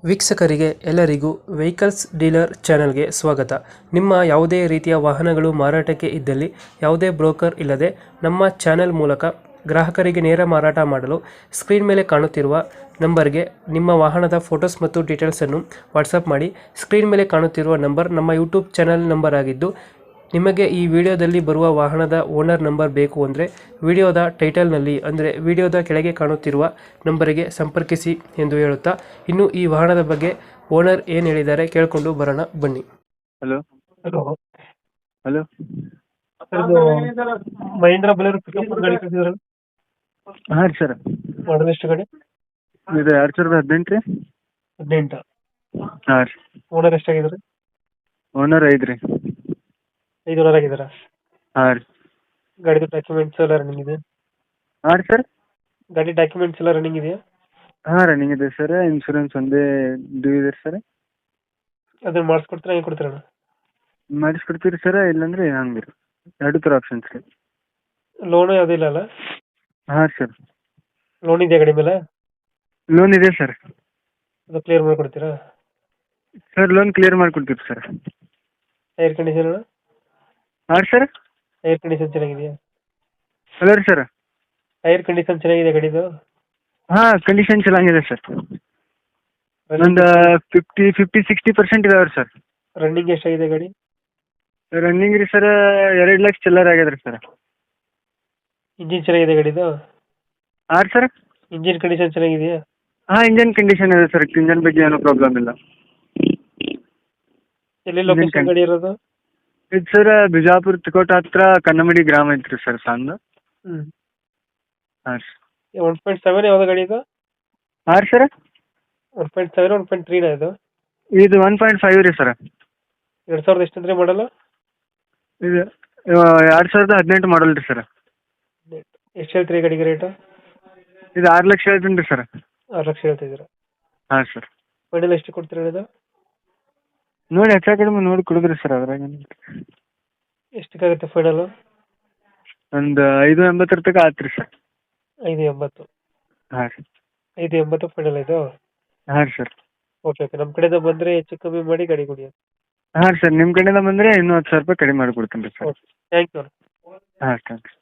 ವೀಕ್ಷಕರಿಗೆ ಎಲ್ಲರಿಗೂ vehicles dealer ಚಾನೆಲ್ಗೆ ಸ್ವಾಗತ. ನಿಮ್ಮ ಯಾವುದೇ ರೀತಿಯ ವಾಹನಗಳು ಮಾರಾಟಕ್ಕೆ ಇದ್ದಲ್ಲಿ ಯಾವುದೇ ಬ್ರೋಕರ್ ಇಲ್ಲದೆ ನಮ್ಮ ಚಾನೆಲ್ ಮೂಲಕ ಗ್ರಾಹಕರಿಗೆ ನೇರ ಮಾರಾಟ ಮಾಡಲು ಸ್ಕ್ರೀನ್ ಮೇಲೆ ಕಾಣುತ್ತಿರುವ ನಂಬರ್ಗೆ ನಿಮ್ಮ ವಾಹನದ ಫೋಟೋಸ್ ಮತ್ತು ಡೀಟೇಲ್ಸನ್ನು ವಾಟ್ಸಪ್ ಮಾಡಿ. ಸ್ಕ್ರೀನ್ ಮೇಲೆ ಕಾಣುತ್ತಿರುವ ನಂಬರ್ ನಮ್ಮ ಯೂಟ್ಯೂಬ್ ಚಾನೆಲ್ ನಂಬರ್ ಆಗಿದ್ದು, ನಿಮಗೆ ಈ ವಿಡಿಯೋದಲ್ಲಿ ಬರುವ ವಾಹನದ ಓನರ್ ನಂಬರ್ ಬೇಕು ಅಂದರೆ ವಿಡಿಯೋದ ಟೈಟಲ್ನಲ್ಲಿ ಅಂದರೆ ವಿಡಿಯೋದ ಕೆಳಗೆ ಕಾಣುತ್ತಿರುವ ನಂಬರಿಗೆ ಸಂಪರ್ಕಿಸಿ ಎಂದು ಹೇಳುತ್ತಾ, ಇನ್ನು ಈ ವಾಹನದ ಬಗ್ಗೆ ಓನರ್ ಏನು ಹೇಳಿದ್ದಾರೆ ಕೇಳಿಕೊಂಡು ಬರೋಣ ಬನ್ನಿ. ಹಲೋ ಹಲೋ, ಹಲೋ ಇದು ಮಹೇಂದ್ರ ಬಲೇರೋ ಪಿಕಪ್ ಗಾಡಿ ಕಳಿಸಿದ್ರಲ್ಲ, ಹಾಂ ರೀ ಸರ್. ಮಾಡಲ್ ಎಷ್ಟು ಗಾಡಿ? ಇದು 2018 ರೀ. 18. ಹಾಂ ರೀ. ಓನರ್ ಎಷ್ಟಾಗಿದ್ದಾರೆ? ಓನರ್ 5 ರೀ. 5 ಓನರ್ ಆಗಿದ್ದಾರಾ? ಹಾಂ ರೀ. ಗಾಡಿದು ಡಾಕ್ಯುಮೆಂಟ್ಸ್ ಎಲ್ಲ ರನ್ನಿಂಗ್ ಇದೆ? ಹಾಂ ರೀ ಸರ್. ಗಾಡಿ ಡಾಕ್ಯುಮೆಂಟ್ಸ್ ಎಲ್ಲ ರನ್ನಿಂಗ್ ಇದೆಯಾ? ಹಾಂ ರನ್ನಿಂಗ್ ಇದೆ ಸರ್. ಇನ್ಶೂರೆನ್ಸ್ ಒಂದೇ ಡ್ಯೂ ಇದೆ ಸರ್. ಅದನ್ನ ಮಾಡಿಸ್ಕೊಡ್ತೀರಾ, ಹೆಂಗೆ ಕೊಡ್ತೀರಣ್ಣ? ಮಾಡಿಸ್ಕೊಡ್ತೀರಿ ಸರ್, ಇಲ್ಲಾಂದ್ರೆ ಹಂಗೆ ರೀ. ಎರಡು ಥರ ಆಪ್ಷನ್ಸ್ ರೀ. ಲೋನು ಯಾವುದೂ ಇಲ್ಲ ಅಲ್ಲ? ಹಾಂ ಸರ್. ಲೋನ್ ಇದೆಯಾ ಗಾಡಿ ಮೇಲೆ? ಲೋನ್ ಇದೆ ಸರ್. ಅದು ಕ್ಲಿಯರ್ ಮಾಡಿಕೊಡ್ತೀರಾ? ಸರ್ ಲೋನ್ ಕ್ಲಿಯರ್ ಮಾಡಿಕೊಡ್ತೀವಿ ಸರ್. ಟೈರ್ ಕಂಡೀಷನ್ ಅಣ್ಣ? ಹಾಂ ಸರ್. ಟೈರ್ ಕಂಡೀಷನ್ ಚೆನ್ನಾಗಿದೆಯಾ? ಹಲೋ ರೀ ಸರ್. ಟೈರ್ ಕಂಡೀಷನ್ ಚೆನ್ನಾಗಿದೆ ಗಾಡಿದು? ಹಾಂ ಕಂಡೀಷನ್ ಚೆನ್ನಾಗಿದೆ ಸರ್. ಒಂದು 50-60% ಇದಾವೆ ಸರ್. ರನ್ನಿಂಗ್ ಎಷ್ಟಾಗಿದೆ ಗಾಡಿ? ರನ್ನಿಂಗ್ ರೀ ಸರ್ 2 ಲಕ್ಷ ಚಿಲ್ಲರ್ ಆಗ್ಯದ ರೀ ಸರ್. ಇಂಜಿನ್ ಚೆನ್ನಾಗಿದೆ ಗಾಡಿದು? ಹಾಂ ಸರ್. ಇಂಜಿನ್ ಕಂಡೀಷನ್ ಚೆನ್ನಾಗಿದೆಯಾ? ಹಾಂ ಇಂಜನ್ ಕಂಡೀಷನ್ ಇದೆ ಸರ್. ಇಂಜನ್ ಬಗ್ಗೆ ಏನೂ ಪ್ರಾಬ್ಲಮ್ ಇಲ್ಲ. ಎಲ್ಲಿ ಲೊಕೇಶನ್ ಗಾಡಿ ಇರೋದು? ಇದು ಸರ್ ಬಿಜಾಪುರ ತಿಕೋಟ ಹತ್ರ ಕನ್ನಮಡಿ ಗ್ರಾಮ ಐತ್ರಿ ಸರ್ ಸಂದು. ಹ್ಞೂ. ಹಾಂ ರೀ. 1.7 ಯಾವ್ದು ಗಾಡಿ ಇದು? ಹಾಂ ರೀ ಸರ್. 1.7 1.3 ಇದು? ಇದು 1.5 ರೀ ಸರ್. 2000 ಎಷ್ಟು ಅಂದರೆ ಮಾಡಲ್ಲ? ಇದು 2018 ಮಾಡಲ್ ರೀ ಸರ್. ಎಷ್ಟು ಹೇಳ್ತೀರಿ ಗಾಡಿಗೆ ರೇಟು? ಇದು 6 ಲಕ್ಷ ಹೇಳ್ತೀನಿ ರೀ ಸರ್. 6 ಲಕ್ಷ ಹೇಳ್ತಿದ್ದೀರಾ? ಹಾಂ ಸರ್. ಫೈನಲ್ ಎಷ್ಟು ಕೊಡ್ತೀರಾ ಇದು? ನೋಡಿ ಹೆಚ್ಚು ಕಡಿಮೆ ನೋಡಿ ಕೊಡಿದ್ರಿ ಸರ್. ಅದ್ರಾಗ ಎಷ್ಟಕ್ಕಾಗುತ್ತೆ ಫೈನಲು? ಒಂದು 580 ತನಕ ಆಯ್ತು ರೀ ಸರ್. 580? ಹಾಂ ರೀ. 580 ಫೈನಲ್ ಇದು? ಹಾಂ ರೀ ಸರ್. ಓಕೆ ಓಕೆ, ನಮ್ಮ ಕಡೆಯಿಂದ ಬಂದರೆ ಹೆಚ್ಚು ಕಮ್ಮಿ ಮಾಡಿ ಗಾಡಿ ಕೊಡಿ. ಹಾಂ ರೀ ಸರ್. ನಿಮ್ಮ ಕಡೆಯಿಂದ ಬಂದರೆ ಇನ್ನೂ 10,000 ರೂಪಾಯಿ ಕಡಿಮೆ ಮಾಡಿಕೊಡ್ತೀನಿ ರೀ ಸರ್. Okay, thank you. ಹಾಂ ಥ್ಯಾಂಕ್ಸ್.